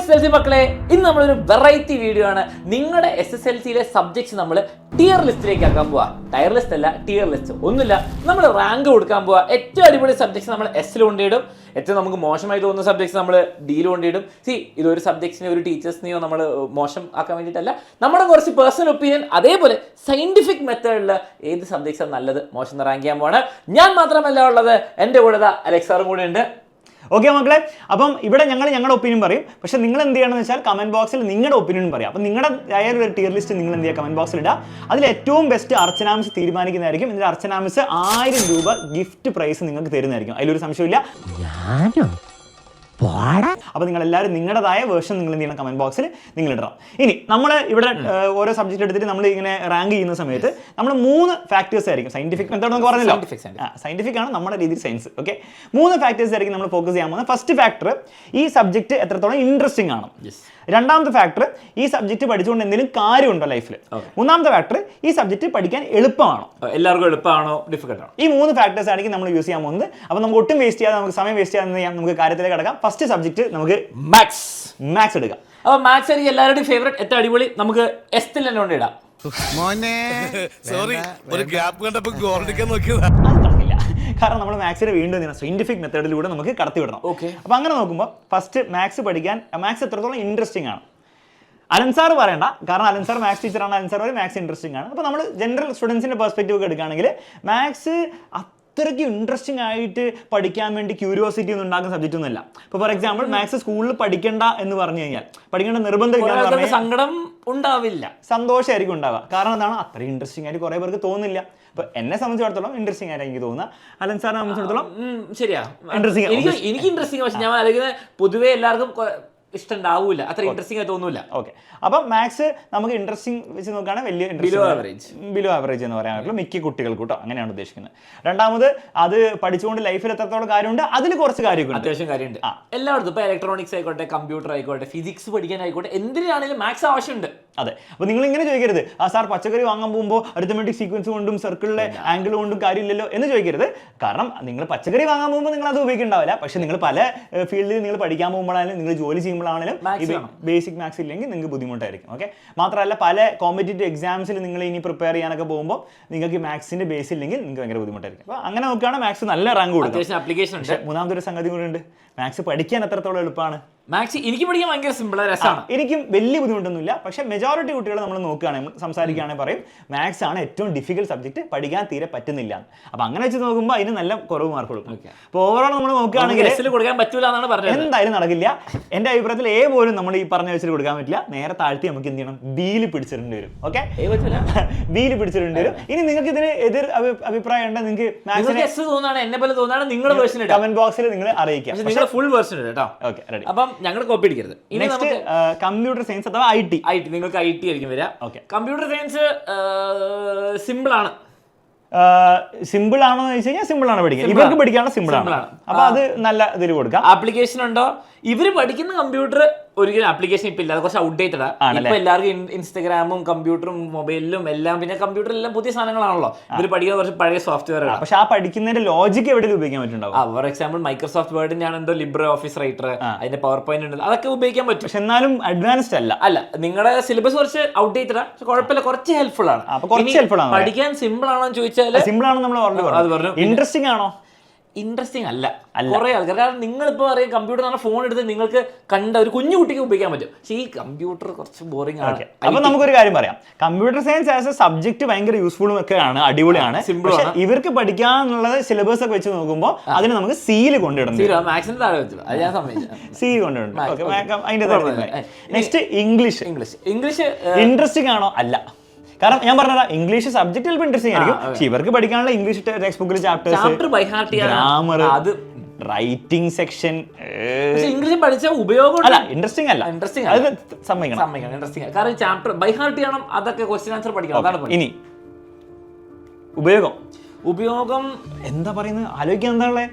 SSLC മക്കളെ, ഇന്ന് നമ്മളൊരു വെറൈറ്റി വീഡിയോ ആണ്. നിങ്ങളുടെ SSLCയിലെ സബ്ജക്ട്സ് നമ്മൾ ടിയർ ലിസ്റ്റിലേക്ക് ആക്കാൻ പോവാ. ടയർ ലിസ്റ്റ് അല്ല, ടിയർ ലിസ്റ്റ്. ഒന്നുമില്ല, നമ്മൾ റാങ്ക് കൊടുക്കാൻ പോവാ. ഏറ്റവും അടിപൊളി സബ്ജക്ട്സ് നമ്മൾ എസ്സിൽ കൊണ്ടിടും. ഏറ്റവും നമുക്ക് മോശമായി തോന്നുന്ന സബ്ജക്ട്സ് നമ്മൾ ഡിയിൽ കൊണ്ടിടും. ഇതൊരു സബ്ജക്ട്സിനെ ഒരു ടീച്ചേഴ്സിനെയോ നമ്മൾ മോശം ആക്കാൻ വേണ്ടിയിട്ടല്ല, നമ്മുടെ കുറച്ച് പേഴ്സണൽ ഒപ്പീനിയൻ. അതേപോലെ സയന്റിഫിക് മെത്തേഡിൽ ഏത് സബ്ജക്ട്സാണ് നല്ലത് മോശം റാങ്ക് ചെയ്യാൻ പോവാണ്. ഞാൻ മാത്രമല്ല ഉള്ളത്, എൻ്റെ കൂടെ അലക്സാറും കൂടെ ഉണ്ട്. ഓക്കെ മക്കളെ, അപ്പം ഇവിടെ ഞങ്ങളുടെ ഒപ്പീനിയൻ പറയും. പക്ഷെ നിങ്ങൾ എന്ത് ചെയ്യണമെന്ന് വെച്ചാൽ കമന്റ് ബോക്സിൽ നിങ്ങളുടെ ഒപ്പീനിയൻ പറയാം. അപ്പം നിങ്ങളുടെ ഒരു ടിയർ ലിസ്റ്റ് നിങ്ങൾ എന്ത് ചെയ്യുക, കമന്റ് ബോക്സിൽ ഇടുക. അതിൽ ഏറ്റവും ബെസ്റ്റ് അർച്ചനാമിസ് തീരുമാനിക്കുന്നതായിരിക്കും. ഇതിൽ അർച്ചനാമിസ് 1000 രൂപ ഗിഫ്റ്റ് പ്രൈസ് നിങ്ങൾക്ക് തരുന്നതായിരിക്കും. അതിലൊരു സംശയമില്ല. അപ്പോൾ നിങ്ങൾ എല്ലാവരും നിങ്ങളുടേതായ വേർഷൻ നിങ്ങൾ എന്ത് ചെയ്യണം, കമന്റ് ബോക്സിൽ നിങ്ങൾ ഇടണം. ഇനി നമ്മൾ ഇവിടെ ഓരോ സബ്ജക്റ്റ് എടുത്തിട്ട് നമ്മൾ ഇങ്ങനെ റാങ്ക് ചെയ്യുന്ന സമയത്ത് നമ്മൾ 3 ഫാക്ടേഴ്സ് ആയിരിക്കും. സയന്റിഫിക് മെത്തേഡ് എന്നൊക്കെ പറഞ്ഞല്ലോ, സയന്റിഫിക് ആണ് നമ്മുടെ രീതിയിൽ സയൻസ്. ഓക്കെ, 3 ഫാക്ടേഴ്സ് ആയിരിക്കും നമ്മൾ ഫോക്കസ് ചെയ്യാൻ പോകുന്നത്. ഫസ്റ്റ് ഫാക്ടർ, ഈ സബ്ജക്റ്റ് എത്രത്തോളം ഇൻട്രസ്റ്റിംഗ് ആണ്. രണ്ടാമത്തെ ഫാക്ടർ, ഈ സബ്ജക്റ്റ് പഠിച്ചുകൊണ്ട് എന്തെങ്കിലും കാര്യമുണ്ടോ ലൈഫിൽ. മൂന്നാമത്തെ ഫാക്ടർ, ഈ സബ്ജക്റ്റ് പഠിക്കാൻ എളുപ്പമാണോ, എല്ലാവർക്കും എളുപ്പമാണോ ഡിഫിക്കൽട്ട് ആണോ. ഈ 3 ഫാക്ടേഴ്സ് ആയിരിക്കും നമ്മൾ യൂസ് ചെയ്യാൻ പോകുന്നത്. അപ്പോൾ നമുക്ക് ഒട്ടും വേസ്റ്റ് ചെയ്യാതെ, നമുക്ക് സമയം വേസ്റ്റ് ചെയ്യാതെ നമുക്ക് കാര്യത്തിലേക്ക് കടക്കാം. ഫസ്റ്റ് സബ്ജക്റ്റ് നമുക്ക് മാത്സ് എടുക്കാം. അപ്പോൾ മാത്സ് ആയിരിക്കും എല്ലാവരുടെയും ഫേവറേറ്റ്. ഏറ്റവും അടിപൊളി നമുക്ക് എസ്റ്റിൽ തന്നെ കൊണ്ട് ഇടാം. കാരണം നമ്മൾ മാത്സിനെ വീണ്ടും സയന്റിഫിക് മെത്തേഡിലൂടെ നമുക്ക് കടത്തിവിടണം. ഓക്കെ, അപ്പോൾ അങ്ങനെ നോക്കുമ്പോൾ ഫസ്റ്റ് മാത്സ് പഠിക്കാൻ, മാത്സ് എത്രത്തോളം ഇൻട്രസ്റ്റിംഗ് ആണ്. അലൻസാർ പറയണ്ട, കാരണം അലൻസാർ മാത്സ് ടീച്ചറാണ്. അലൻസാർ പറയും മാത്സ് ഇൻട്രസ്റ്റിംഗ് ആണ്. അപ്പോൾ നമ്മൾ ജനറൽ സ്റ്റുഡൻസിൻ്റെ പെർസ്പെക്റ്റീവ് ഒക്കെ എടുക്കുകയാണെങ്കിൽ മാത്സ് അത്രയ്ക്ക് ഇൻട്രസ്റ്റിംഗ് ആയിട്ട് പഠിക്കാൻ വേണ്ടി ക്യൂരിയോസിറ്റി ഒന്നും ഉണ്ടാക്കുന്ന സബ്ജക്റ്റ് ഒന്നുമല്ല. ഇപ്പോൾ ഫോർ എക്സാമ്പിൾ മാത്സ് സ്കൂളിൽ പഠിക്കേണ്ട എന്ന് പറഞ്ഞു കഴിഞ്ഞാൽ, പഠിക്കേണ്ട നിർബന്ധമില്ല, സങ്കടം ഉണ്ടാവില്ല, സന്തോഷമായിരിക്കും ഉണ്ടാവുക. കാരണം എന്താണ്, അത്രയും ഇൻട്രസ്റ്റിംഗ് ആയിട്ട് കുറേ പേർക്ക് തോന്നില്ല. ഇപ്പൊ എന്നെ സംബന്ധിച്ചിടത്തോളം ഇൻട്രസ്റ്റിംഗ് ആയിട്ട് എനിക്ക് തോന്നുക. അലൻസാറിനെ സംബന്ധിച്ചിടത്തോളം ശരിയാ, ഇൻട്രസ്റ്റിംഗ്. എനിക്ക് ഇൻട്രസ്റ്റിംഗ്. പക്ഷെ ഞാൻ ആലോചിക്കുന്നത് പൊതുവേ എല്ലാവർക്കും ഇഷ്ടം ഉണ്ടാവൂല, അത്ര ഇൻട്രസ്റ്റിംഗ് ആയി തോന്നൂല. ഓക്കെ, അപ്പം മാത്സ് നമുക്ക് ഇൻട്രസ്റ്റിംഗ് വെച്ച് നോക്കുകയാണെങ്കിൽ വലിയ ബിലോ ആവറേജ് എന്ന് പറയാൻ പറ്റുള്ളൂ മിക്ക കുട്ടികൾക്ക് കേട്ടോ, അങ്ങനെയാണ് ഉദ്ദേശിക്കുന്നത്. രണ്ടാമത്, അത് പഠിച്ചുകൊണ്ട് ലൈഫിൽ എത്രത്തോളം കാര്യമുണ്ട്, അതിൽ കുറച്ച് കാര്യമൊക്കെ അത്യാവശ്യം കാര്യമുണ്ട് എല്ലായിടത്തും. ഇപ്പൊ ഇലക്ട്രോണിക്സ് ആയിക്കോട്ടെ, കമ്പ്യൂട്ടർ ആയിക്കോട്ടെ, ഫിസിക്സ് പഠിക്കാനായിക്കോട്ടെ, എന്തിനാണെങ്കിലും മാത്സ് ആവശ്യമുണ്ട്. അതെ, അപ്പോൾ നിങ്ങൾ ഇങ്ങനെ ചോദിക്കരുത്, സാർ പച്ചക്കറി വാങ്ങാൻ പോകുമ്പോൾ അരിത്തമെറ്റിക് സീക്വൻസ് കൊണ്ടും സർക്കിളിലെ ആംഗിൾ കൊണ്ടും കാര്യമില്ലല്ലോ എന്ന് ചോദിക്കരുത്. കാരണം നിങ്ങൾ പച്ചക്കറി വാങ്ങാൻ പോകുമ്പോൾ നിങ്ങൾ അത് ഉപയോഗിക്കുന്നുണ്ടാവില്ല. പക്ഷെ നിങ്ങൾ പല ഫീൽഡിൽ നിങ്ങൾ പഠിക്കാൻ പോകുമ്പോഴാണെങ്കിലും, നിങ്ങൾ ജോലി ചെയ്യുമ്പോഴാണെങ്കിലും ബേസിക് മാത്സ് ഇല്ലെങ്കിൽ നിങ്ങൾക്ക് ബുദ്ധിമുട്ടായിരിക്കും. ഓക്കെ, മാത്രമല്ല പല കോമ്പറ്റേറ്റീവ് എക്സാംസിൽ നിങ്ങൾ ഇനി പ്രിപ്പയർ ചെയ്യാനൊക്കെ പോകുമ്പോൾ നിങ്ങൾക്ക് മാത്സിന്റെ ബേസ് ഇല്ലെങ്കിൽ നിങ്ങൾക്ക് ഭയങ്കര ബുദ്ധിമുട്ടായിരിക്കും. അപ്പോൾ അങ്ങനെ നോക്കുകയാണെങ്കിൽ മാത്സ് നല്ല റാങ്ക് കൊടുക്കും. ആപ്ലിക്കേഷൻ ഉണ്ട്. മൂന്നാമത്തെ ഒരു സംഗതി കൂടെ ഉണ്ട്, മാത്സ് പഠിക്കാൻ എത്രത്തോളം എളുപ്പമാണ്. മാത്സ് എനിക്ക് പഠിക്കാൻ ഭയങ്കര സിമ്പിളാണ്, രസമാണ്. എനിക്കും വലിയ ബുദ്ധിമുട്ടൊന്നുമില്ല. പക്ഷേ മെജോറിറ്റി കുട്ടികൾ നമ്മൾ നോക്കുകയാണെങ്കിൽ, സംസാരിക്കുകയാണെങ്കിൽ പറയും മാത്സ് ആണ് ഏറ്റവും ഡിഫിക്കൽട്ട് സബ്ജക്ട്, പഠിക്കാൻ തീരെ പറ്റുന്നില്ല. അപ്പോൾ അങ്ങനെ വെച്ച് നോക്കുമ്പോൾ അതിന് നല്ല കുറവ് മാർക്ക് കൊടുക്കും. അപ്പോൾ ഓവറോൾ നമ്മൾ നോക്കുകയാണെങ്കിൽ കൊടുക്കാൻ പറ്റൂല എന്നാണ് പറഞ്ഞത്. എന്തായാലും നടക്കില്ല. എൻ്റെ അഭിപ്രായത്തിൽ എ പോലും നമ്മൾ ഈ പറഞ്ഞ വെച്ചിട്ട് കൊടുക്കാൻ പറ്റില്ല. നേരെ താഴ്ത്തി നമുക്ക് എന്ത് ചെയ്യണം, ബിയിൽ പിടിച്ചിടേണ്ടി വരും. ഓക്കെ, ബിയിൽ പിടിച്ചിടേണ്ടി വരും. ഇനി നിങ്ങൾക്ക് ഇതിന് എതിർ അഭിപ്രായം ഉണ്ടെങ്കിൽ നിങ്ങൾക്ക് കമന്റ് ബോക്സിൽ നിങ്ങൾ അറിയിക്കാം. ഫുൾ വേർഷൻ കേട്ടോ. Okay, ready. അപ്പം ഞങ്ങൾ കോപ്പി അടിക്കരുത്. കമ്പ്യൂട്ടർ സയൻസ് അഥവാ IT. നിങ്ങൾക്ക് IT ആയിരിക്കും വരിക. ഓക്കെ, കമ്പ്യൂട്ടർ സയൻസ് സിമ്പിൾ ആണ്. സിമ്പിൾ ആണോ എന്ന് ചോദിച്ചു കഴിഞ്ഞാൽ സിമ്പിൾ ആണ് പഠിക്കാൻ. ഇവർക്ക് പഠിക്കാനുള്ള സിമ്പിൾ ആണ്. അപ്പൊ അത് നല്ല ഇതിൽ കൊടുക്കാം. ആപ്ലിക്കേഷൻ ഉണ്ടോ? ഇവര് പഠിക്കുന്ന കമ്പ്യൂട്ടർ ഒരിക്കലും ആപ്ലിക്കേഷൻ ഇപ്പൊ ഇല്ല, അത് കുറച്ച് ഔട്ട്ഡേറ്റഡ് ആണ്. ഇപ്പൊ എല്ലാവർക്കും ഇൻസ്റ്റഗ്രാമും കമ്പ്യൂട്ടറും മൊബൈലിലും എല്ലാം, പിന്നെ കമ്പ്യൂട്ടറിലെല്ലാം പുതിയ സാധനങ്ങളാണല്ലോ. ഇവര് പഠിക്കുന്ന കുറച്ച് പഴയ സോഫ്റ്റ്വെയർ ആണ്. പക്ഷെ ആ പഠിക്കുന്നതിന്റെ ലോജിക്ക് എവിടെ ഉപയോഗിക്കാൻ പറ്റുന്നുണ്ടാവും. ഫോർ എക്സാമ്പിൾ മൈക്രോസോഫ്റ്റ് വേർഡിന്റെ ആണ് എന്തോ ലിബ്രെ ഓഫീസ് റൈറ്റർ, അതിന്റെ പവർ പോയിന്റ് ഉണ്ട്, അതൊക്കെ ഉപയോഗിക്കാൻ പറ്റും. പക്ഷെ എന്നാലും അഡ്വാൻസ്ഡ് അല്ല. നിങ്ങളുടെ സിലബസ് കുറച്ച് ഔട്ട്ഡേറ്റഡ് ആണ്, പക്ഷെ കുഴപ്പമില്ല, കുറച്ച് ഹെൽപ്ഫുൾ ആണ്. പഠിക്കാൻ സിമ്പിൾ ആണോ എന്ന് ചോദിച്ചാൽ സിമ്പിൾ ആണ് നമ്മൾ പറഞ്ഞു. ഇൻട്രസ്റ്റിംഗ് ആണോ? ഇൻട്രസ്റ്റിംഗ് അല്ല. കുറെ ആൾക്കാർ, കാരണം നിങ്ങളിപ്പോ അറിയാം കമ്പ്യൂട്ടർ എന്ന് പറഞ്ഞാൽ ഫോൺ എടുത്ത് നിങ്ങൾക്ക് കണ്ട ഒരു കുഞ്ഞു കുട്ടിക്ക് ഉപയോഗിക്കാൻ പറ്റും. പക്ഷേ ഈ കമ്പ്യൂട്ടർ കുറച്ച് ബോറിംഗ് ആണ്. അപ്പൊ നമുക്കൊരു കാര്യം പറയാം, computer science as A subject ഭയങ്കര യൂസ്ഫുളും ഒക്കെ ആണ്, അടിപൊളിയാണ്. പക്ഷേ ഇവർക്ക് പഠിക്കാനുള്ളത് സിലബസ് ഒക്കെ വെച്ച് നോക്കുമ്പോൾ അതിന് നമുക്ക് സിയിൽ കൊണ്ടിടണം. മാത്സിന് താഴെ വെച്ചത് അത് ഞാൻ സമ്മതിച്ചു, സിയിൽ കൊണ്ടിടണം. അതിന്റെ നെക്സ്റ്റ് ഇംഗ്ലീഷ്. ഇൻട്രസ്റ്റിംഗ് ആണോ? അല്ല. കാരണം ഞാൻ പറഞ്ഞ ഇംഗ്ലീഷ് സബ്ജക്ട് ചിലപ്പോൾ ഇൻട്രസ്റ്റിംഗ് ആയിരിക്കും. പക്ഷെ ഇവർക്ക് പഠിക്കാനുള്ള ഇംഗ്ലീഷ് ടെക്സ്റ്റ് ബുക്കിൽ chapters, grammar, writing section, English പഠിച്ച ഉപയോഗം അല്ല, ഇൻട്രസ്റ്റിംഗ് അല്ല. അത് സമ്മതിക്കണം. കാരണം ചാപ്റ്റർ ബൈ ഹാർട്ട് ചെയ്യണം, അതൊക്കെ ക്വസ്റ്റ്യൻ ആൻസർ പഠിക്കണം. ഇനി ഉപയോഗം എന്താ പറയുന്നത്, ആലോചിക്കാൻ എന്താ ഉള്ളത്.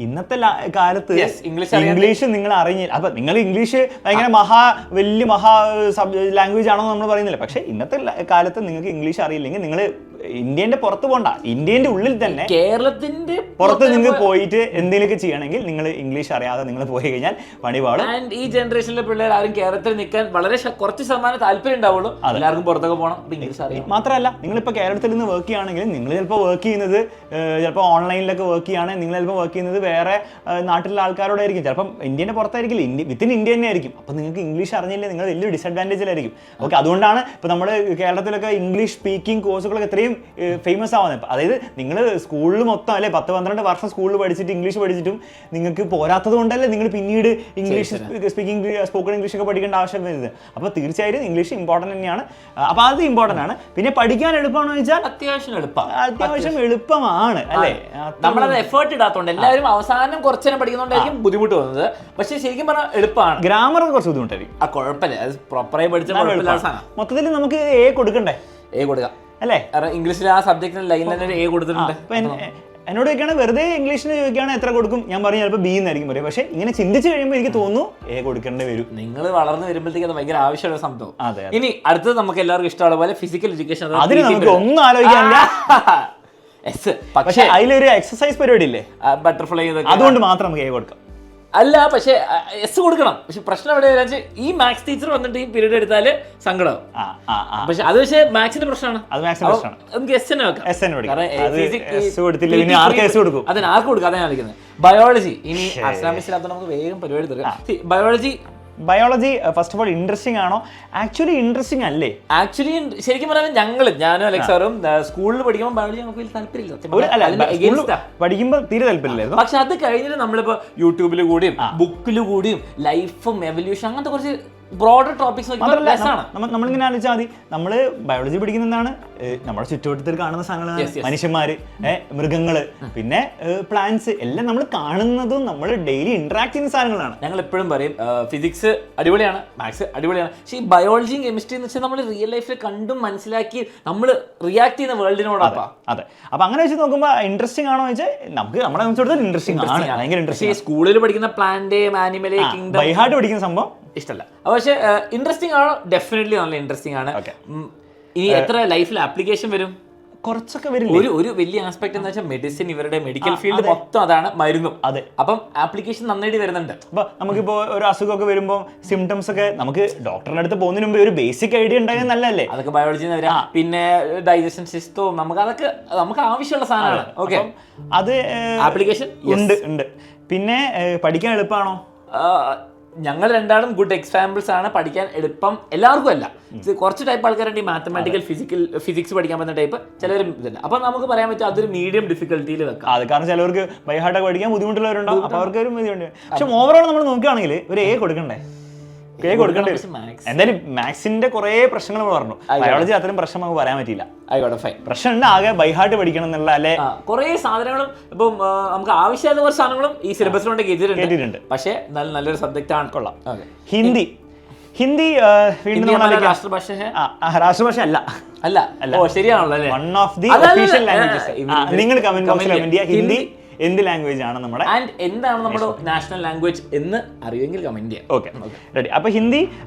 ഇന്നത്തെ കാലത്ത് ഇംഗ്ലീഷ് നിങ്ങൾ അറിഞ്ഞ, അപ്പൊ നിങ്ങൾ ഇംഗ്ലീഷ് ഭയങ്കര വലിയ ലാംഗ്വേജ് ആണോ നമ്മൾ പറയുന്നില്ല. പക്ഷെ ഇന്നത്തെ കാലത്ത് നിങ്ങൾക്ക് ഇംഗ്ലീഷ് അറിയില്ലെങ്കിൽ നിങ്ങൾ ഇന്ത്യന്റെ പുറത്ത് പോകണ്ട, ഇന്ത്യന്റെ ഉള്ളിൽ തന്നെ കേരളത്തിന്റെ പുറത്ത് നിങ്ങൾക്ക് പോയിട്ട് എന്തെങ്കിലുമൊക്കെ ചെയ്യണമെങ്കിൽ നിങ്ങൾ ഇംഗ്ലീഷ് അറിയാതെ നിങ്ങൾ പോയി കഴിഞ്ഞാൽ പണി പാടും. ആൻഡ് ഈ ജനറേഷനിലെ പിള്ളേർ ആരും കേരളത്തിൽ നിൽക്കാൻ വളരെ കുറച്ച് ശതമാനം താല്പര്യം ഉണ്ടാവുള്ളൂ. എല്ലാവർക്കും പുറത്തൊക്കെ പോകണം, ഇംഗ്ലീഷ് അറിയാം. മാത്രമല്ല നിങ്ങളിപ്പോൾ കേരളത്തിൽ നിന്ന് വർക്ക് ചെയ്യുകയാണെങ്കിൽ നിങ്ങൾ ചിലപ്പോൾ വർക്ക് ചെയ്യുന്നത് ചിലപ്പോൾ ഓൺലൈനിലൊക്കെ വർക്ക് ചെയ്യുകയാണെങ്കിൽ നിങ്ങൾ ചിലപ്പോൾ വർക്ക് ചെയ്യുന്നത് വേറെ നാട്ടിലുള്ള ആൾക്കാരോടായിരിക്കും, ചിലപ്പം ഇന്ത്യൻ്റെ പുറത്തായിരിക്കില്ല, വിത്തിൻ ഇന്ത്യ തന്നെ ആയിരിക്കും. അപ്പോൾ നിങ്ങൾക്ക് ഇംഗ്ലീഷ് അറിഞ്ഞില്ലേ നിങ്ങൾ വലിയൊരു ഡിസഡ്വാൻറ്റേജിലായിരിക്കും. ഓക്കെ, അതുകൊണ്ടാണ് ഇപ്പോൾ നമ്മൾ കേരളത്തിലൊക്കെ ഇംഗ്ലീഷ് സ്പീക്കിംഗ് കോഴ്സുകളൊക്കെ ഇത്രയും ഫേമസ് ആവുന്നത്. അതായത് നിങ്ങൾ സ്കൂളിൽ മൊത്തം അല്ലെ 10-12 വർഷം സ്കൂളിൽ പഠിച്ചിട്ട് ഇംഗ്ലീഷ് പഠിച്ചിട്ടും നിങ്ങൾക്ക് പോരാത്തത് കൊണ്ടല്ലേ നിങ്ങൾ പിന്നീട് ഇംഗ്ലീഷ് സ്പോക്കൺ ഇംഗ്ലീഷ് ഒക്കെ പഠിക്കേണ്ട ആവശ്യം വരുന്നത്. അപ്പോൾ തീർച്ചയായും ഇംഗ്ലീഷ് ഇമ്പോർട്ടൻ്റ് തന്നെയാണ്. അപ്പോൾ അത് ഇമ്പോർട്ടൻ്റ് ആണ്. പിന്നെ പഠിക്കാൻ എളുപ്പമാണെന്ന് വെച്ചാൽ അത്യാവശ്യം എളുപ്പമാണ് അല്ലേ, നമ്മളത് എഫേർട്ട് ഇടാത്തതുകൊണ്ട് എല്ലാവരും അവസാനം കുറച്ചു നേരം പഠിക്കുന്നതുകൊണ്ടായിരിക്കും ബുദ്ധിമുട്ട് വന്നത്. പക്ഷേ ശരിക്കും പറഞ്ഞാൽ എളുപ്പമാണ്. ഗ്രാമർ കുറച്ച് ബുദ്ധിമുട്ടായിരിക്കും. കുഴപ്പമില്ല, അത് പ്രോപ്പറായി പഠിച്ചാൽ മൊത്തത്തിൽ നമുക്ക് എ കൊടുക്കണ്ടേ, എ കൊടുക്കാം അല്ലേ. ഇംഗ്ലീഷിൽ ആ സബ്ജക്റ്റിന് ലൈനിൽ തന്നെ എ കൊടുത്തിട്ടുണ്ട്. എന്നോട് ചോദിക്കുകയാണെങ്കിൽ വെറുതെ ഇംഗ്ലീഷിന് ചോദിക്കുകയാണെങ്കിൽ എത്ര കൊടുക്കും, ഞാൻ പറഞ്ഞു ചിലപ്പോൾ ബി എന്നായിരിക്കും പറയും. പക്ഷേ ഇങ്ങനെ ചിന്തിച്ച് കഴിയുമ്പോൾ എനിക്ക് തോന്നുന്നു എ കൊടുക്കേണ്ടി വരും. നിങ്ങൾ വളർന്നു വരുമ്പോഴത്തേക്ക് അത് ഭയങ്കര ആവശ്യമുള്ള സംഭവം. ഇനി അടുത്തത് നമുക്ക് എല്ലാവർക്കും ഇഷ്ടമുള്ള പോലെ ഫിസിക്കൽ എഡ്യൂക്കേഷൻ. അതിന് നമുക്ക് ഒന്നും ആലോചിക്കാനില്ല. പക്ഷേ അതിലൊരു എക്സസൈസ് പരിപാടി ഇല്ലേ, ബട്ടർഫ്ലൈ, അതുകൊണ്ട് മാത്രം നമുക്ക് എ കൊടുക്കാം. അല്ല, പക്ഷെ എസ് കൊടുക്കണം. പക്ഷെ പ്രശ്നം എവിടെ വരാ, ഈ മാത്സ് ടീച്ചർ വന്നിട്ട് ഈ പീരീഡ് എടുത്താല് സങ്കടം. പക്ഷെ അത് പക്ഷേ മാത്സിന്റെ പ്രശ്നമാണ്. നമുക്ക് എസ് തന്നെ വെക്കാം. അതിന് ആർക്ക് കൊടുക്കാം, അതാണ് കളിക്കുന്നത്. ബയോളജി, ഇനി അസ്ലാമിസിലാത്ത നമുക്ക് വേഗം പരിപാടി തീർക്കാം. Biology first of all interesting ആണോ? ആക്ച്വലി ഇൻട്രസ്റ്റിംഗ് അല്ലേ? ആക്ച്വലി ശരിക്കും പറഞ്ഞാൽ ഞാനും അലക്സാറും സ്കൂളിൽ പഠിക്കുമ്പോൾ ബയോളജി നമുക്ക് വലിയ താല്പര്യമില്ല, പഠിക്കുമ്പോൾ തീരെ താല്പര്യമില്ലായിരുന്നു. പക്ഷെ അത് കഴിഞ്ഞിട്ട് നമ്മളിപ്പോ യൂട്യൂബിൽ കൂടിയും ബുക്കിൽ കൂടിയും ലൈഫും എവല്യൂഷൻ അങ്ങനത്തെ കുറച്ച് ബ്രോഡർ ടോപ്പിക്സ് നമ്മളിങ്ങനെ ആലോചിച്ചാൽ മതി. നമ്മൾ ബയോളജി പഠിക്കുന്ന എന്താണ്, നമ്മുടെ ചുറ്റുവട്ടത്തിൽ കാണുന്ന സാധനങ്ങളാണ്, മനുഷ്യന്മാര്, മൃഗങ്ങള്, പിന്നെ പ്ലാന്റ്സ്, എല്ലാം നമ്മൾ കാണുന്നതും നമ്മൾ ഡെയിലി ഇന്ററാക്ട് ചെയ്യുന്ന സാധനങ്ങളാണ്. ഞങ്ങൾ എപ്പോഴും പറയും ഫിസിക്സ് അടിപൊളിയാണ്, മാത്സ് അടിപൊളിയാണ്, പക്ഷേ ഈ ബയോളജിയും കെമിസ്ട്രി എന്ന് വെച്ചാൽ നമ്മൾ റിയൽ ലൈഫിൽ കണ്ടും മനസ്സിലാക്കി നമ്മൾ റിയാക്ട് ചെയ്യുന്ന വേൾഡിനോടൊപ്പം. അതെ, അപ്പൊ അങ്ങനെ വെച്ച് നോക്കുമ്പോൾ ഇൻട്രസ്റ്റിംഗ് ആണോ വെച്ചാൽ നമുക്ക് നമ്മളെ സംബന്ധിച്ചിടത്തോളം ഇൻട്രസ്റ്റിംഗ് ആണ്, ഭയങ്കര ഇൻട്രസ്റ്റിംഗ്. സ്കൂളിൽ പഠിക്കുന്ന പ്ലാന്റേയും ആനിമലേയും കിങ്ഡം ബൈ ഹാർട്ട് പഠിക്കുന്ന സംഭവം ഇഷ്ടമല്ല. പക്ഷേ ഇൻട്രസ്റ്റിംഗ് ആണോ? ഡെഫിനറ്റ്ലി നല്ല ഇൻട്രസ്റ്റിംഗ് ആണ്. ഇനി എത്ര ലൈഫിൽ ആപ്ലിക്കേഷൻ വരും? കുറച്ചൊക്കെ വരും. ഒരു വലിയ ആസ്പെക്ട് എന്ന് വെച്ചാൽ മെഡിസിൻ, ഇവരുടെ മെഡിക്കൽ ഫീൽഡ് മൊത്തം അതാണ്, മരുന്നും. അതെ, അപ്പം ആപ്ലിക്കേഷൻ നന്നായിട്ട് വരുന്നുണ്ട്. അപ്പൊ നമുക്കിപ്പോ ഒരു അസുഖമൊക്കെ വരുമ്പോൾ സിംറ്റംസ് ഒക്കെ നമുക്ക് ഡോക്ടറിന്റെ അടുത്ത് പോകുന്നതിന് മുമ്പ് ഒരു ബേസിക് ഐഡിയ ഉണ്ടായാൽ നല്ലതല്ലേ? അതൊക്കെ ബയോളജിയിൽ നിന്ന് വരാം. പിന്നെ ഡൈജഷൻ സിസ്റ്റവും അതൊക്കെ നമുക്ക് ആവശ്യമുള്ള സാധനമാണ്. ഓക്കെ, അത് ആപ്ലിക്കേഷൻ ഉണ്ട്. പിന്നെ പഠിക്കാൻ എളുപ്പമാണോ? ഞങ്ങൾ രണ്ടാളും ഗുഡ് എക്സാമ്പിൾസ് ആണ്. പഠിക്കാൻ എളുപ്പം എല്ലാവർക്കും അല്ല, കുറച്ച് ടൈപ്പ് ആൾക്കാരുണ്ട് ഈ മാത്തമാറ്റിക്കൽ ഫിസിക്സ് പഠിക്കാൻ പറ്റുന്ന ടൈപ്പ്, ചിലവരും ഇതല്ല. അപ്പൊ നമുക്ക് പറയാൻ പറ്റും അതൊരു മീഡിയം ഡിഫിക്കൽറ്റിയിൽ വെക്കാം. അത് കാരണം ചിലവർക്ക് ബൈ ഹാർട്ടൊക്കെ പഠിക്കാൻ ബുദ്ധിമുട്ടുള്ളവരുണ്ടാവും, അപ്പൊ അവർക്ക് ഒരു ബുദ്ധിമുട്ട്. പക്ഷെ ഓവറോൾ നമ്മൾ നോക്കുകയാണെങ്കിൽ ഒരു എ കൊടുക്കണ്ടേ, കൊടുക്കേണ്ടി വരും. എന്തായാലും മാത്സിന്റെ കുറെ പ്രശ്നങ്ങൾ നമ്മൾ പറഞ്ഞു. ബയോളജി അത്രയും പ്രശ്നം നമുക്ക് പറയാൻ പറ്റില്ല. പ്രശ്നം ഉണ്ട്, ആകെ ബൈ ഹാർട്ട് പഠിക്കണം എന്നുള്ള അല്ലെ. കുറെ സാധനങ്ങളും ഇപ്പം നമുക്ക് ആവശ്യമായ കുറച്ച് സാധനങ്ങളും ഈ സിലബസിലുണ്ട്, കേട്ടിട്ടുണ്ട്. പക്ഷേ നല്ലൊരു സബ്ജക്റ്റ് ആണ്. കൊള്ളാം. ഹിന്ദി രാഷ്ട്രഭാഷ അല്ല, ശരിയാണല്ലോ അല്ലേ? One of the official languages. നിങ്ങൾ കമന്റ് ബോക്സിൽ കമന്റ് ചെയ്യുക ഹിന്ദി എന്ത് ലാംഗ്വേജ് ആണ് നമ്മുടെ, ആൻഡ് എന്താണ് നമ്മുടെ നാഷണൽ ലാംഗ്വേജ് എന്ന് അറിയുമെങ്കിൽ കമന്റ് ചെയ്യാം. Okay, ready. അപ്പൊ ഹിന്ദി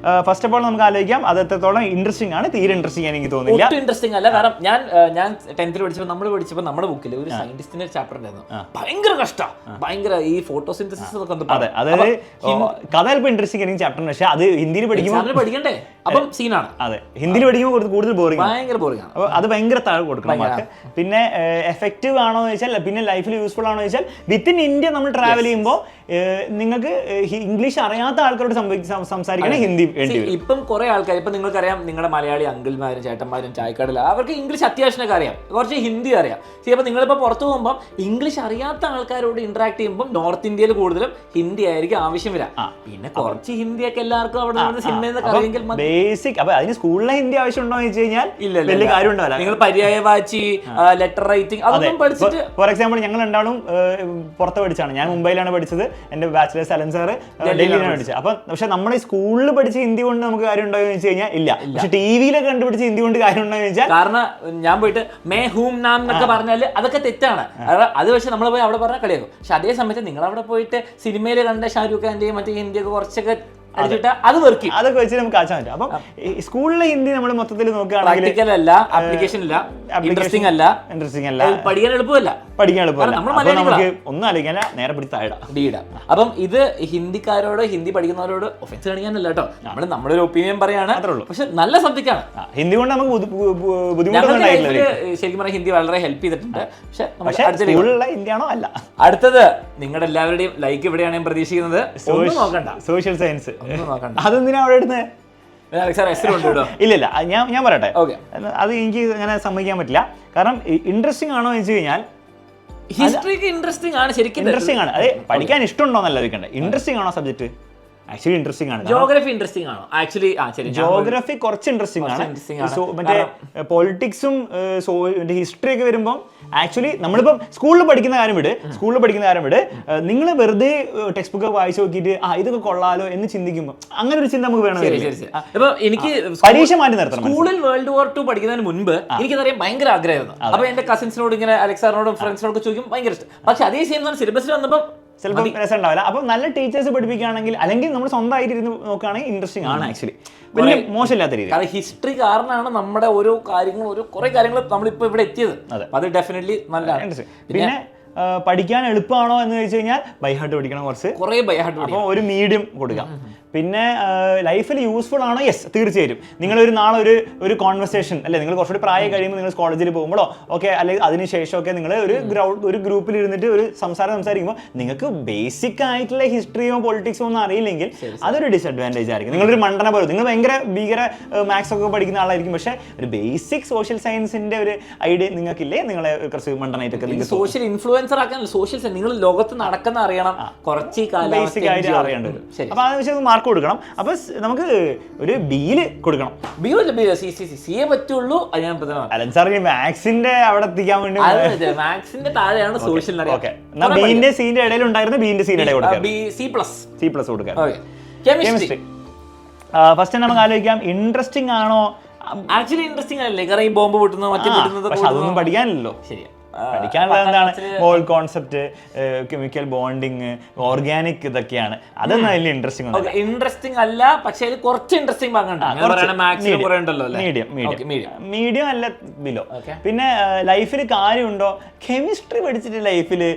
ഫസ്റ്റ് ഓഫ് ഓൾ നമുക്ക് ആലോചിക്കാം, അത് എത്രത്തോളം ഇൻട്രസ്റ്റിംഗ് ആണ്. തീരെ ഇൻട്രസ്റ്റിംഗ് ആണ് എനിക്ക് തോന്നുന്നില്ല. ഒട്ടും ഇൻട്രസ്റ്റിംഗ് അല്ല. കാരണം ഞാൻ 10th പഠിച്ചപ്പോൾ നമ്മുടെ ബുക്കിൽ ഒരു സയന്റിസ്റ്റിന്റെ ചാപ്റ്റർ ഉണ്ടായിരുന്നു. ഭയങ്കര കഷ്ടമാണ്, ഭയങ്കര ഈ ഫോട്ടോസിന്തസിസ് ഒക്കെ. അതെ, അതായത് കഥ ചിലപ്പോൾ ഇൻട്രസ്റ്റിംഗ് ആയിരിക്കും ചാപ്റ്ററിന്, പക്ഷേ അത് ഹിന്ദിയിൽ പഠിക്കുമ്പോൾ പഠിക്കണ്ടേ, അപ്പം സീനാണ്. അതെ, ഹിന്ദിയിൽ പഠിക്കുമ്പോൾ കൂടുതൽ ബോറിംഗ്, ഭയങ്കര ബോറിംഗ് ആണ്. അപ്പോൾ അത് ഭയങ്കര താഴെ കൊടുക്കണം. പിന്നെ എഫക്റ്റീവ് ആണോ എന്ന് വെച്ചാൽ, പിന്നെ ലൈഫിൽ യൂസ്ഫുൾ ആണോ എന്ന് വെച്ചാൽ, വിത്തിൻ ഇന്ത്യ നമ്മൾ ട്രാവൽ ചെയ്യുമ്പോൾ നിങ്ങൾക്ക് ഇംഗ്ലീഷ് അറിയാത്ത ആൾക്കാരോട് സംസാരിക്കണേ ഹിന്ദി വേണ്ടി വരും. ഇപ്പം കുറെ ആൾക്കാർ, ഇപ്പം നിങ്ങൾക്കറിയാം, നിങ്ങളുടെ മലയാളി അങ്കിൾമാരും ചേട്ടന്മാരും ചായക്കടല, അവർക്ക് ഇംഗ്ലീഷ് അത്യാവശ്യമൊക്കെ അറിയാം, കുറച്ച് ഹിന്ദി അറിയാം. ശരി, അപ്പോൾ നിങ്ങളിപ്പോൾ പുറത്ത് പോകുമ്പോൾ ഇംഗ്ലീഷ് അറിയാത്ത ആൾക്കാരോട് ഇന്ററാക്ട് ചെയ്യുമ്പോൾ നോർത്ത് ഇന്ത്യയിൽ കൂടുതലും ഹിന്ദി ആയിരിക്കും ആവശ്യം വരാം. പിന്നെ കുറച്ച് ഹിന്ദിയൊക്കെ എല്ലാവർക്കും അവിടെ സിനിമയിൽ നിന്ന് അറിയെങ്കിൽ ബേസിക്. അപ്പൊ അതിന് സ്കൂളിലെ ഹിന്ദി ആവശ്യം ഉണ്ടോ എന്ന് വെച്ച് കഴിഞ്ഞാൽ വലിയ കാര്യം ഉണ്ടാവില്ല. നിങ്ങൾ പര്യായവാചി, ലെറ്റർ റൈറ്റിംഗ് അതൊന്നും പഠിച്ചിട്ട്. ഫോർ എക്സാമ്പിൾ ഞങ്ങൾ രണ്ടാളും പുറത്ത് പഠിച്ചാണ്. ഞാൻ മുംബൈയിലാണ് പഠിച്ചത്, എന്റെ ബാച്ചിലേഴ്സ് അലൻ സാർ ഡൽഹിയിലാണ് പഠിച്ചത്. അപ്പൊ പക്ഷെ നമ്മുടെ സ്കൂളിൽ പഠിച്ച ഹിന്ദി കൊണ്ട് നമുക്ക് കാര്യം ഉണ്ടോ എന്ന് വെച്ച് കഴിഞ്ഞാൽ ഇല്ല. പക്ഷെ ടിവിയിലൊക്കെ കണ്ടുപിടിച്ച ഹിന്ദി കൊണ്ട് കാര്യം ഉണ്ടോ എന്ന് വെച്ചാൽ, കാരണം ഞാൻ പോയിട്ട് മേ ഹൂം നാം എന്നൊക്കെ പറഞ്ഞാൽ അതൊക്കെ തെറ്റാണ്. അത് പക്ഷെ നമ്മൾ പോയി അവിടെ പറഞ്ഞാൽ കളിയാക്കും. പക്ഷെ അതേ സമയത്ത് നിങ്ങൾ അവിടെ പോയിട്ട് സിനിമയിൽ കണ്ട ഷാരൂഖ് ഖാന്റെയും മറ്റേ ഹിന്ദിയൊക്കെ കുറച്ചൊക്കെ അടിച്ചിട്ട് അത് വർക്ക് ചെയ്യും. അതൊക്കെ വെച്ച് നമുക്ക് ആച്ചാൻ പറ്റും. അപ്പം സ്കൂളിലെ ഹിന്ദി നമ്മൾ മൊത്തത്തിൽ നോക്കുകയാണെങ്കിൽ പ്രാക്ടിക്കൽ അല്ല, ആപ്ലിക്കേഷൻ ഇല്ല, ഇൻട്രസ്റ്റിംഗ് അല്ല, പഠിക്കാൻ എളുപ്പമല്ല. അപ്പൊ നമുക്ക് ഒന്നും ആലോചിക്കാനില്ല, നേരെ പിടിച്ച് ഡീടാ. അപ്പം ഇത് ഹിന്ദിക്കാരോട്, ഹിന്ദി പഠിക്കുന്നവരോട് ഒഫൻസ് കാണിക്കാനല്ല കേട്ടോ, നമ്മുടെ ഒരു ഒപ്പീനിയൻ പറയാണ്. പക്ഷെ നല്ല സബ്ജക്റ്റ് ആണ്. ഹിന്ദി കൊണ്ട് നമുക്ക് ബുദ്ധിമുട്ടൊന്നും ശരിക്കും പറഞ്ഞാൽ ഹിന്ദി വളരെ ഹെൽപ്പ് ചെയ്തിട്ടുണ്ട്. പക്ഷെ ഹിന്ദിയാണോ അല്ല. അടുത്തത് നിങ്ങളുടെ എല്ലാവരുടെയും ലൈക്ക് ഇവിടെയാണ് ഞാൻ പ്രതീക്ഷിക്കുന്നത്. നോക്കണ്ട, സോഷ്യൽ സയൻസ് ഒന്നും നോക്കണ്ട. അതെന്തിനാ അവിടെ ഇടുന്നത്? ഇല്ല ഞാൻ പറയട്ടെ, അത് എനിക്ക് അങ്ങനെ സമ്മതിക്കാൻ പറ്റില്ല. കാരണം ഇൻട്രസ്റ്റിംഗ് ആണോ എന്ന് വെച്ച് കഴിഞ്ഞാൽ ഹിസ്റ്ററിക്ക് ഇൻട്രസ്റ്റിംഗ് ആണ്, ശരിക്കും ഇൻട്രസ്റ്റിംഗ് ആണ്. അതെ, പഠിക്കാൻ ഇഷ്ടമുണ്ടോന്നല്ല ചോദിക്കണ്ടേ, ഇൻട്രസ്റ്റിംഗ് ആണോ സബ്ജക്ട്? ആക്ച്വലി ഇൻട്രസ്റ്റിംഗ് ആണ്. ജോഗ്രഫി ഇൻട്രസ്റ്റിംഗ് ആണോ? ആക്ച്വലി ജോഗ്രഫി കുറച്ച് ഇൻട്രസ്റ്റിംഗ് ആണ്. മറ്റേ പൊളിറ്റിക്സും ഹിസ്റ്ററി ഒക്കെ വരുമ്പോൾ ആക്ച്വലി നമ്മളിപ്പം സ്കൂളിൽ പഠിക്കുന്ന കാര്യം വിട്, നിങ്ങൾ വെറുതെ ടെക്സ്റ്റ് ബുക്ക് വായിച്ചു നോക്കിയിട്ട് ഇതൊക്കെ കൊള്ളാലോ എന്ന് ചിന്തിക്കുമ്പോൾ അങ്ങനെ ഒരു ചിന്ത നമുക്ക് വേണം. എനിക്ക് പരീക്ഷ മാറ്റി നിർത്തണം. സ്കൂളിൽ വേൾഡ് വാർ 2 പഠിക്കുന്നതിന് മുൻപ് എനിക്കതറിയാൻ ഭയങ്കര ആഗ്രഹമായിരുന്നു. അപ്പൊ എന്റെ കസിൻസിനോട് ഇങ്ങനെ അലക്സാറിനോടും ഫ്രണ്ട്സിനോടും ചോദിക്കും, ഭയങ്കര ഇഷ്ടം. പക്ഷെ അതേ സെയിം സിലബസിൽ വന്നപ്പോൾ ചിലപ്പോൾ രസം ഉണ്ടാവില്ല. അപ്പം നല്ല ടീച്ചേഴ്സ് പഠിപ്പിക്കുകയാണെങ്കിൽ, അല്ലെങ്കിൽ നമ്മൾ സ്വന്തമായിട്ട് ഇരുന്ന് നോക്കുകയാണെങ്കിൽ ഇൻട്രസ്റ്റിംഗ് ആണ് ആക്ച്വലി, വലിയ മോശമില്ലാത്ത രീതി. കാരണം ഹിസ്റ്ററി കാരണമാണ് നമ്മുടെ ഓരോ കാര്യങ്ങളും, കുറെ കാര്യങ്ങൾ നമ്മളിപ്പോൾ ഇവിടെ എത്തിയത്. അത് ഡെഫിനറ്റ്ലി നല്ലതാണ്. പിന്നെ പഠിക്കാൻ എളുപ്പമാണോ എന്ന് ചോദിച്ചു കഴിഞ്ഞാൽ ബൈ ഹാർട്ട് പഠിക്കണം, കുറേ ബൈ ഹാർട്ട്. അപ്പോൾ ഒരു മീഡിയം കൊടുക്കാം. പിന്നെ ലൈഫിൽ യൂസ്ഫുൾ ആണോ? യെസ്, തീർച്ചയായും. നിങ്ങളൊരു നാളെ ഒരു കോൺവെർസേഷൻ, അല്ലെ നിങ്ങൾ കുറച്ചുകൂടി പ്രായം കഴിയുമ്പോൾ നിങ്ങൾ കോളേജിൽ പോകുമ്പോഴോ ഒക്കെ, അല്ലെങ്കിൽ അതിനുശേഷമൊക്കെ നിങ്ങൾ ഒരു ഗ്രൂപ്പിൽ ഇരുന്നിട്ട് ഒരു സംസാരിക്കുമ്പോൾ നിങ്ങൾക്ക് ബേസിക് ആയിട്ടുള്ള ഹിസ്റ്ററിയോ പൊളിറ്റിക്സോ ഒന്നും അറിയില്ലെങ്കിൽ അതൊരു ഡിസഡ്വാൻറ്റേജ് ആയിരിക്കും. നിങ്ങളൊരു മണ്ടന പോലെ, നിങ്ങൾ ഭീകര മാത്സ് ഒക്കെ പഠിക്കുന്ന ആളായിരിക്കും, പക്ഷേ ഒരു ബേസിക് സോഷ്യൽ സയൻസിന്റെ ഒരു ഐഡിയ നിങ്ങൾക്കില്ലേ, നിങ്ങളെ കുറച്ച് മണ്ടനായിട്ടൊക്കെ സോഷ്യൽ ഇൻഫ്ലുവൻസർ ആക്കാൻ, സോഷ്യൽ നിങ്ങൾ ലോകത്ത് നടക്കുന്ന അറിയണം, കുറച്ച് ബേസിക് ആയിട്ട് അറിയേണ്ടി വരും. അപ്പൊ അതിന് വെച്ചാൽ മാർക്ക് കൊടുക്കണം. അപ്പൊ നമുക്ക് ഒരു ബിയില് കൊടുക്കണം. സിയെ പറ്റുള്ളൂ. മാത്സിന്റെ അവിടെ എത്തിക്കാൻ വേണ്ടി മാത്സിന്റെ താഴെയാണ് സോഷ്യൽ. ബിന്റെ സീന്റെ ഇടയിൽ ഉണ്ടായിരുന്ന ബിന്റെ സീന്റെ ഇടയിൽ കൊടുക്കാം. സി പ്ലസ് കൊടുക്കാം. കെമിസ്ട്രി ഫസ്റ്റ് നമുക്ക് ആലോചിക്കാം, ഇൻട്രസ്റ്റിംഗ് ആണോ? ആക്ച്വലി ഇൻട്രസ്റ്റിംഗ് അല്ലേ, കാരണം ഈ ബോംബ് പൊട്ടുന്നത്, മറ്റേ അതൊന്നും പഠിക്കാനില്ലല്ലോ. ശരിയാ, പഠിക്കാനുള്ളത് എന്താണ്? മോൾ കോൺസെപ്റ്റ്, കെമിക്കൽ ബോണ്ടിങ്, ഓർഗാനിക്, ഇതൊക്കെയാണ്. അതൊന്നും വലിയ ഇൻട്രസ്റ്റിംഗ് അല്ല. പക്ഷെ കുറച്ച് ഇൻട്രസ്റ്റിംഗ് മീഡിയം അല്ല, ബിലോ. പിന്നെ ലൈഫിൽ കാര്യമുണ്ടോ? കെമിസ്ട്രി പഠിച്ചിട്ട് ലൈഫില്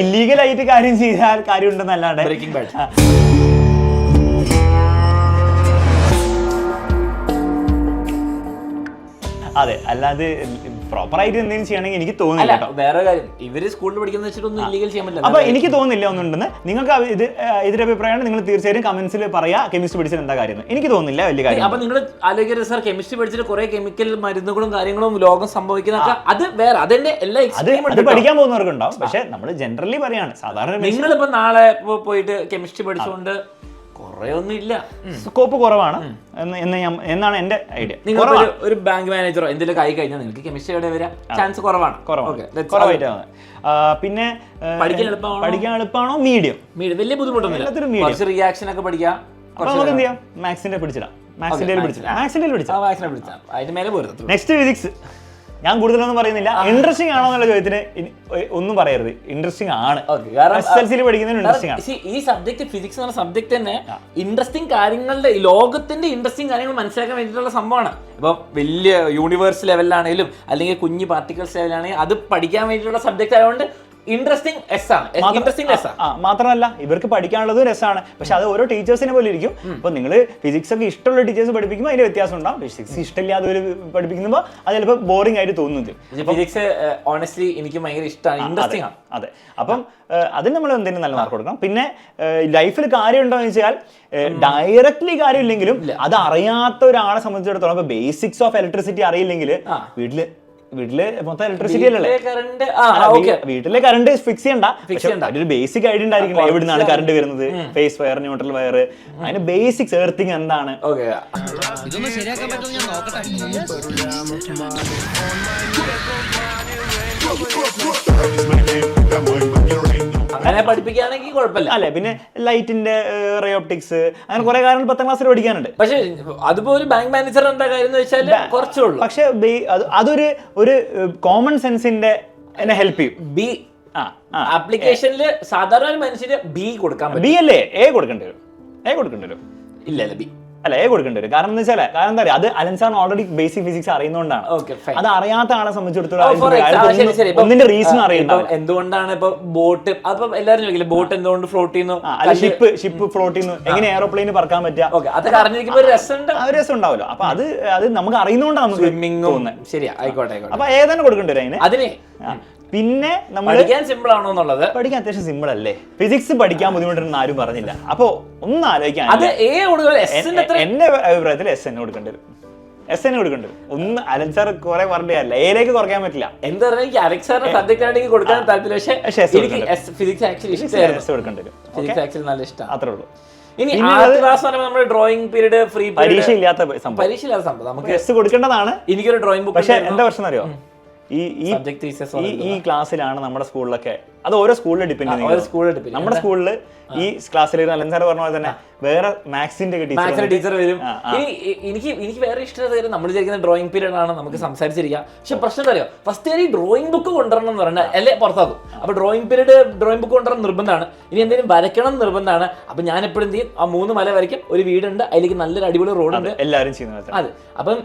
ഇല്ലീഗലായിട്ട് കാര്യം ചെയ്താൽ കാര്യം ഉണ്ടെന്നല്ലാണ്ട്. അതെ, അല്ലാതെ പ്രോപ്പറായിട്ട് എന്തെങ്കിലും ചെയ്യണമെങ്കിൽ എനിക്ക് തോന്നുന്നില്ല. വേറെ കാര്യം, ഇവര് സ്കൂളിൽ പഠിക്കുന്ന വെച്ചിട്ടൊന്നും ഇല്ലീഗൽ ചെയ്യാൻ പറ്റില്ല. അപ്പൊ എനിക്ക് തോന്നുന്നില്ല ഒന്നുണ്ടെന്ന്. നിങ്ങൾക്ക് എതിരഭിപ്രായമാണ്, നിങ്ങൾ തീർച്ചയായും കമന്റ്സിൽ പറയാ കെമിസ്ട്രി പഠിച്ചത് എന്താ കാര്യം. എനിക്ക് തോന്നുന്നില്ല വലിയ കാര്യം. അപ്പൊ നിങ്ങൾ ആലോചിക്കരുത് സാർ, കെമിസ്ട്രി പഠിച്ചിട്ട് കുറെ കെമിക്കൽ മരുന്നുകളും കാര്യങ്ങളും ലോകം സംഭവിക്കുന്ന അത് വേറെ, അതിന്റെ എല്ലാ അത് പഠിക്കാൻ പോകുന്നവർക്കുണ്ടാവും. പക്ഷെ നമ്മൾ ജനറലി പറയാണ്, സാധാരണ നിങ്ങളിപ്പോ നാളെ പോയിട്ട് കെമിസ്ട്രി പഠിച്ചുകൊണ്ട് കുറയൊന്നും ഇല്ല, സ്കോപ്പ് കുറവാണ് എന്നാണ് എന്റെ ഐഡിയ. നിങ്ങൾ ഒരു ബാങ്ക് മാനേജറോ എന്തെങ്കിലും കൈ കഴിഞ്ഞാൽ നിങ്ങൾക്ക് കെമിസ്ട്രിയുടെ വരാൻ ചാൻസ് കുറവാണ്. കുറവായിട്ടാണ്. പിന്നെ പഠിക്കാൻ എളുപ്പമാണോ? മീഡിയം. വലിയ ബുദ്ധിമുട്ടൊന്നുമില്ല, റിയാക്ഷൻ ഒക്കെ പഠിക്കാം. നമുക്ക് എന്ത് ചെയ്യാം, മാത്സിന്റെ പിടിച്ചിടാം. അതിന്റെ മേലെ പോരുത്. Next physics. ഞാൻ കൂടുതലൊന്നും പറയുന്നില്ല. ഇൻട്രസ്റ്റിംഗ് ആണോ എന്നുള്ള ചോദ്യത്തിന് ഒന്നും പറയരുത്, ഇൻട്രസ്റ്റിംഗ് ആണ്. SSLC പഠിക്കുന്നതിന് ഇൻട്രസ്റ്റിംഗ് ആണ്. ഈ സബ്ജക്ട്, ഫിസിക്സ് എന്ന സബ്ജക്ട് തന്നെ ഇൻട്രസ്റ്റിംഗ് കാര്യങ്ങളുടെ, ലോകത്തിന്റെ ഇൻട്രസ്റ്റിംഗ് കാര്യങ്ങൾ മനസ്സിലാക്കാൻ വേണ്ടിയിട്ടുള്ള സംഭവമാണ്. ഇപ്പം വലിയ യൂണിവേഴ്സ് ലെവലിലാണെങ്കിലും അല്ലെങ്കിൽ കുഞ്ഞു പാർട്ടിക്കിൾസ് ലെവലാണെങ്കിലും അത് പഠിക്കാൻ വേണ്ടിയിട്ടുള്ള സബ്ജക്ട് ആയതുകൊണ്ട് ഇൻട്രസ്റ്റിംഗ് മാത്രമല്ല ഇവർക്ക് പഠിക്കാനുള്ളത് രസമാണ്. പക്ഷെ അത് ഓരോ ടീച്ചേഴ്സിനെ പോലെ ഇരിക്കും. അപ്പൊ നിങ്ങൾ ഫിസിക്സ് ഒക്കെ ഇഷ്ടമുള്ള ടീച്ചേഴ്സ് പഠിപ്പിക്കുമ്പോൾ അതിന്റെ വ്യത്യാസം ഉണ്ടാവും. ഫിസിക്സ് ഇഷ്ടമില്ലാതെ പഠിപ്പിക്കുമ്പോൾ അത് ചിലപ്പോൾ ബോറിംഗ് ആയിട്ട് തോന്നുന്നത്. ഫിസിക്സ് ഓണസ്റ്റ്ലി എനിക്ക് ഭയങ്കര ഇഷ്ടമാണ്, ഇൻട്രസ്റ്റിംഗ് ആണ്. അതെ, അപ്പം അതിന് നമ്മൾ എന്തെങ്കിലും നല്ല മാർക്ക് കൊടുക്കണം. പിന്നെ ലൈഫിൽ കാര്യം ഉണ്ടോ എന്ന് വെച്ചാൽ ഡയറക്ട്ലി കാര്യമില്ലെങ്കിലും അത് അറിയാത്ത ഒരാളെ സംബന്ധിച്ചിടത്തോളം, ഇപ്പൊ ബേസിക്സ് ഓഫ് ഇലക്ട്രിസിറ്റി അറിയില്ലെങ്കിൽ വീട്ടില് മൊത്തം ഇലക്ട്രിസിറ്റി അല്ലേ, വീട്ടിലെ കറണ്ട് ഫിക്സ് ചെയ്യണ്ട. ഒരു ബേസിക് ഐഡിയ ഉണ്ടായിരിക്കില്ല, എവിടുന്നാണ് കറണ്ട് വരുന്നത്, ഫേസ് വയർ, ന്യൂട്രൽ വയർ, അതിന്റെ ബേസിക്സ് എർത്തിങ് എന്താണ്. അങ്ങനെ പഠിപ്പിക്കുകയാണെങ്കിൽ കുഴപ്പമില്ല അല്ലെ. പിന്നെ ലൈറ്റിന്റെ റേ ഓപ്റ്റിക്സ്, അങ്ങനെ കുറെ കാര്യങ്ങൾ 10ാം ക്ലാസ്സിൽ പഠിക്കാനുണ്ട്. പക്ഷെ അതിപ്പോ ഒരു ബാങ്ക് മാനേജർ എന്താ കാര്യം എന്ന് വെച്ചാൽ കുറച്ചേ ഉള്ളൂ. പക്ഷെ അതൊരു കോമൺ സെൻസിന്റെ ഹെൽപ്പ് ചെയ്യും. ആപ്ലിക്കേഷനിൽ സാധാരണ ഒരു മനുഷ്യന് ബി കൊടുക്കാൻ പറ്റും. ബി അല്ലേ? എ കൊടുക്കേണ്ടി വരും. ഇല്ല ബി അല്ല, എ കൊടുക്കേണ്ടി വരും. കാരണം എന്താ എന്താ പറയുക, അത് അലൻ സാറിന് ഓൾറെഡി ബേസിക് ഫിസിക്സ് അറിയുന്നതുകൊണ്ടാണ്. അത് അറിയാത്ത ആളെ സംബന്ധിച്ചിടത്തോളം ഒന്നിന്റെ റീസൺ അറിയുന്നത് എന്തുകൊണ്ടാണ് ഇപ്പൊ ബോട്ട്, അപ്പൊ എല്ലാവരും ചോദിക്കില്ല ബോട്ട് എന്തുകൊണ്ട് ഫ്ലോട്ട് ചെയ്യുന്നു, ഷിപ്പ് ഫ്ലോട്ട് ചെയ്യുന്നു, എങ്ങനെ എയറോപ്ലെയിന് പറക്കാൻ പറ്റുക, അതൊക്കെ അറിഞ്ഞിരിക്കുമ്പോൾ ഒരു രസം ഉണ്ടാവല്ലോ. അപ്പൊ അത് നമുക്ക് അറിയുന്നതുകൊണ്ടാണ് നമുക്ക് സ്വിമ്മിങ്ങും. ശരിയാ, ആയിക്കോട്ടെ. അപ്പൊ ഏതാണ് കൊടുക്കേണ്ടി വരും അതിന്? പിന്നെ നമ്മൾ പഠിക്കാൻ സിമ്പിൾ ആണോ എന്നുള്ളത്, പഠിക്കാൻ അത്യാവശ്യം സിമ്പിൾ അല്ലേ? ഫിസിക്സ് പഠിക്കാൻ ബുദ്ധിമുട്ടുണ്ടെന്ന് ആരും പറഞ്ഞില്ല. അപ്പൊ ഒന്ന് ആലോചിക്കാൻ, എന്റെ അഭിപ്രായത്തിൽ എസ് എന്നെ കൊടുക്കേണ്ടി വരും. ഒന്ന് അലൻ സാർ കുറെ പറഞ്ഞല്ല, എയിലേക്ക് കുറയ്ക്കാൻ പറ്റില്ല. എന്താ പറയുക, എനിക്ക് അലക്സ് സാറിന്റെ സബ്ജക്ട് ആണെങ്കിൽ കൊടുക്കാൻ താല്പര്യം, പക്ഷേ ഫിസിക്സ് ആക്ച്വലി കൊടുക്കേണ്ടി വരും. ഫിസിക്സ് ആക്ച്വലി നല്ല ഇഷ്ടം. അത്രേ ഉള്ളൂ. ഇനി ആദ്യ ക്ലാസ് നമ്മുടെ ഡ്രോയിങ് പീരീഡ് ഫ്രീ പരീക്ഷ ഇല്ലാത്ത സംഭവം നമുക്ക് എസ് കൊടുക്കേണ്ടതാണ്. എനിക്കൊരു ഡ്രോയിങ് ബുക്ക്, പക്ഷെ എന്താ പ്രശ്നം അറിയോ, ഈ ക്ലാസ്സിലാണ് നമ്മുടെ സ്കൂളിലൊക്കെ, അത് ഓരോ സ്കൂളിൽ ഡിപ്പെൻഡ് ചെയ്യുന്നത്. നമ്മുടെ സ്കൂളിൽ ഈ ക്ലാസ്സിൽ അലൻ സാർ പറഞ്ഞ പോലെ തന്നെ വേറെ മാത്സിന്റെ ടീച്ചർ വരും. എനിക്ക് വേറെ ഇഷ്ടം നമ്മൾ വിചാരിക്കുന്ന ഡ്രോയിങ് പീരീഡ് ആണ്, നമുക്ക് സംസാരിച്ചിരിക്കാം. പക്ഷെ പ്രശ്നം അറിയോ, ഫസ്റ്റ് ഇയർ ഈ ഡ്രോയിങ് ബുക്ക് കൊണ്ടുവരണം എന്ന് പറഞ്ഞാൽ അല്ലെ പുറത്താക്കും. അപ്പൊ ഡ്രോയിങ് പീരീഡ് ഡ്രോയിങ് ബുക്ക് കൊണ്ടുവരണം നിർബന്ധമാണ്. ഇനി എന്തെങ്കിലും വരയ്ക്കണം നിർബന്ധമാണ്. അപ്പൊ ഞാൻ എപ്പോഴും എന്ത് ചെയ്യും, ആ 3 മല വരയ്ക്കും. ഒരു വീടുണ്ട്, അതിലേക്ക് നല്ലൊരു അടിപൊളി റോഡുണ്ട്, എല്ലാവരും ചെയ്യുന്നത്. അത് അപ്പം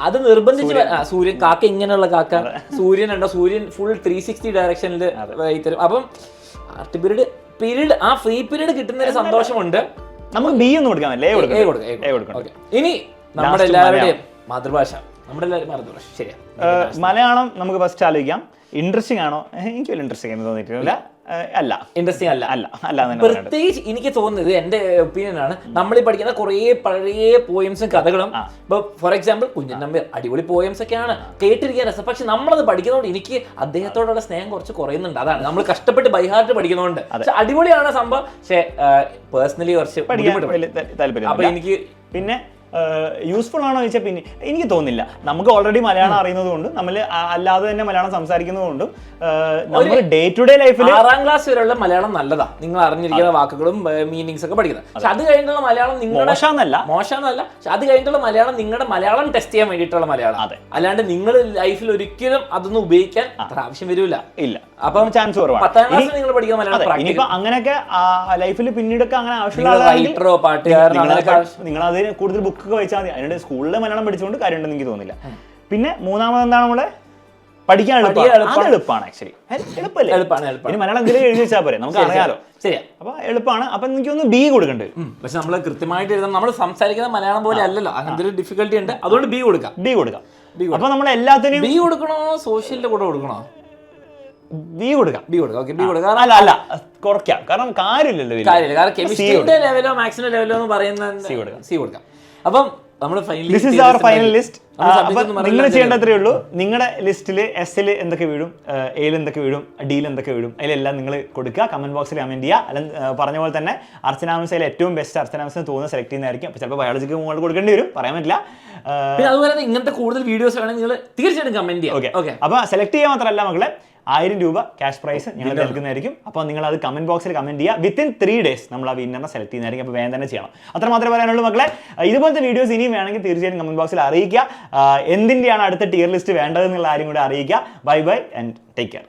അത് നിർബന്ധിച്ച് സൂര്യൻ, കാക്ക ഇങ്ങനെയുള്ള കാക്ക, സൂര്യൻ ഉണ്ടോ, സൂര്യൻ ഫുൾ 360 ഡയറക്ഷനിൽ തരും. അപ്പം പീരീഡ് ആ ഫ്രീ പീരീഡ് കിട്ടുന്ന ഒരു സന്തോഷമുണ്ട്. നമുക്ക് ബി ഒന്നും കൊടുക്കാൻ പറ്റില്ല. ഇനി നമ്മുടെ എല്ലാവരുടെയും മാതൃഭാഷ, ശരിയാ, മലയാളം. നമുക്ക് ഫസ്റ്റ് ആലോചിക്കാം, ഇൻട്രസ്റ്റിംഗ് ആണോ? എനിക്ക് വലിയ ഇൻട്രസ്റ്റിംഗ് എന്ന് തോന്നിയിട്ടില്ല. അല്ല, ഇൻട്രസ്റ്റിംഗ് അല്ല. പ്രത്യേകിച്ച് എനിക്ക് തോന്നുന്നത്, എന്റെ ഒപ്പീനിയൻ ആണ്, നമ്മൾ ഈ പഠിക്കുന്ന കുറേ പഴയ പോയംസും കഥകളും. ഇപ്പൊ ഫോർ എക്സാമ്പിൾ കുഞ്ഞൻ നമ്പ്യാർ, അടിപൊളി പോയംസ് ഒക്കെയാണ്, കേട്ടിരിക്കാൻ രസം. പക്ഷെ നമ്മളത് പഠിക്കുന്നതുകൊണ്ട് എനിക്ക് അദ്ദേഹത്തോടുള്ള സ്നേഹം കുറച്ച് കുറയുന്നുണ്ട്. അതാണ്, നമ്മൾ കഷ്ടപ്പെട്ട് ബൈഹാർട്ട് പഠിക്കുന്നതുകൊണ്ട്. പക്ഷെ അടിപൊളിയാണ് സംഭവം, പക്ഷെ പേഴ്സണലി കുറച്ച് താല്പര്യം. അപ്പൊ എനിക്ക് പിന്നെ യൂസ്ഫുൾ ആണോ ചോദിച്ചാൽ പിന്നെ എനിക്ക് തോന്നുന്നില്ല. നമുക്ക് ഓൾറെഡി മലയാളം അറിയുന്നത് കൊണ്ടും നമ്മൾ അല്ലാതെ തന്നെ മലയാളം സംസാരിക്കുന്നത് കൊണ്ടും നമ്മൾ ഡേ ടു ഡേ ലൈഫിൽ 6ാം ക്ലാസ് വരെയുള്ള മലയാളം നല്ലതാ, നിങ്ങൾ അറിഞ്ഞിരിക്കുന്ന വാക്കുകളും മീനിങ്സ് ഒക്കെ പഠിക്കുന്നത്. പക്ഷെ അത് കഴിഞ്ഞിട്ടുള്ള മലയാളം നിങ്ങളുടെ മോശമെന്നല്ല, പക്ഷെ അത് കഴിഞ്ഞിട്ടുള്ള മലയാളം നിങ്ങളുടെ മലയാളം ടെസ്റ്റ് ചെയ്യാൻ വേണ്ടിയിട്ടുള്ള മലയാളം. അല്ലാണ്ട് നിങ്ങൾ ലൈഫിൽ ഒരിക്കലും അതൊന്നും ഉപയോഗിക്കാൻ അത്ര ആവശ്യം വരില്ല. അപ്പം ചാൻസ് കുറവാണ്. 10ാം ക്ലാസ്സിൽ നിങ്ങൾ പഠിക്കുന്ന മലയാളം ഇനിയിപ്പോ അങ്ങനെയൊക്കെ ലൈഫിൽ പിന്നീടൊക്കെ അങ്ങനെ ആവശ്യമുള്ള നിങ്ങൾ അതിന് കൂടുതൽ ബുക്ക് വായിച്ചാൽ മതി. അതിനുണ്ട് സ്കൂളിലെ മലയാളം പഠിച്ചുകൊണ്ട് കാര്യമുണ്ടെന്ന് എനിക്ക് തോന്നുന്നില്ല. പിന്നെ മൂന്നാമത് എന്താണ്, നമ്മളെ പഠിക്കാൻ എളുപ്പമാണ്. ആക്ച്വലി എളുപ്പമാണ്. ഇനി മലയാളം എന്തെങ്കിലും എഴുതി വെച്ചാൽ പോരെ, നമുക്ക് അറിയാലോ. ശരിയാ, അപ്പൊ എളുപ്പമാണ്. അപ്പൊ എനിക്കൊന്ന് ബി കൊടുക്കണ്ടേ. പക്ഷെ നമ്മൾ കൃത്യമായിട്ട് എഴുതാം, നമ്മൾ സംസാരിക്കുന്ന മലയാളം പോലെ അല്ലല്ലോ, അങ്ങനത്തെ ഒരു ഡിഫിക്കൽട്ടി ഉണ്ട്. അതുകൊണ്ട് ബി കൊടുക്കാം. അപ്പൊ നമ്മൾ എല്ലാത്തിനും ബി കൊടുക്കണോ, സോഷ്യലിന്റെ കൂടെ കൊടുക്കണോ? ബി കൊടുക്കാം. അല്ല കുറയ്ക്കാം, കാരണം കാര്യമില്ലല്ലോ. കാരണം കെമിസ്ട്രിയുടെ ലെവലോ മാത്സിന്റെ ലെവലോ എന്ന് പറയുന്ന സി കൊടുക്കാം. അപ്പം നമ്മൾ ഫൈനൽ ലിസ്റ്റ്. നിങ്ങൾ ചെയ്യേണ്ടത്രേ ഉള്ളൂ, നിങ്ങളുടെ ലിസ്റ്റിൽ എസിൽ എന്തൊക്കെ വീഴും, എയിൽ എന്തൊക്കെ വീഴും, ഡിയിൽ എന്തൊക്കെ വീഴും, അതിലെല്ലാം നിങ്ങൾ കൊടുക്കുക. കമന്റ് ബോക്സിൽ കമന്റ് ചെയ്യുക. അല്ലെങ്കിൽ പറഞ്ഞ പോലെ തന്നെ അർച്ചനാംസയിൽ ഏറ്റവും ബെസ്റ്റ് അർച്ചനാംസിന് തോന്നുന്ന സെലക്ട് ചെയ്യുന്നതായിരിക്കും. അപ്പോൾ ചിലപ്പോൾ ബയോളജിക്ക് മുകളിൽ കൊടുക്കേണ്ടി വരും, പറയാൻ പറ്റില്ല. അതുപോലെ ഇങ്ങനത്തെ കൂടുതൽ വീഡിയോസ് വേണമെങ്കിൽ നിങ്ങൾ തീർച്ചയായിട്ടും കമന്റ് ചെയ്യുക. ഓക്കെ, അപ്പോൾ സെലക്ട് ചെയ്യാൻ മാത്രമല്ല മക്കളെ, 1000 രൂപ ക്യാഷ് പ്രൈസ് ഞങ്ങൾ നൽകുന്നതായിരിക്കും. അപ്പോൾ നിങ്ങൾ അത് കമന്റ് ബോക്സിൽ കമന്റ് ചെയ്യുക. വിത്തിൻ 3 days നമ്മൾ ആ വിന്നറിനെ സെലക്ട് ചെയ്യുന്നതായിരിക്കും. അപ്പോൾ വേഗം തന്നെ ചെയ്യണം. അത്ര മാത്രമേ പറയാനുള്ളൂ മക്കളെ. ഇതുപോലത്തെ വീഡിയോസ് ഇനിയും വേണമെങ്കിൽ തീർച്ചയായും കമന്റ് ബോക്സിൽ അറിയിക്കുക. എന്തിൻ്റെയാണ് അടുത്ത ടിയർ ലിസ്റ്റ് വേണ്ടതെന്നുള്ള ആരും കൂടെ അറിയിക്കുക. Bye and take care.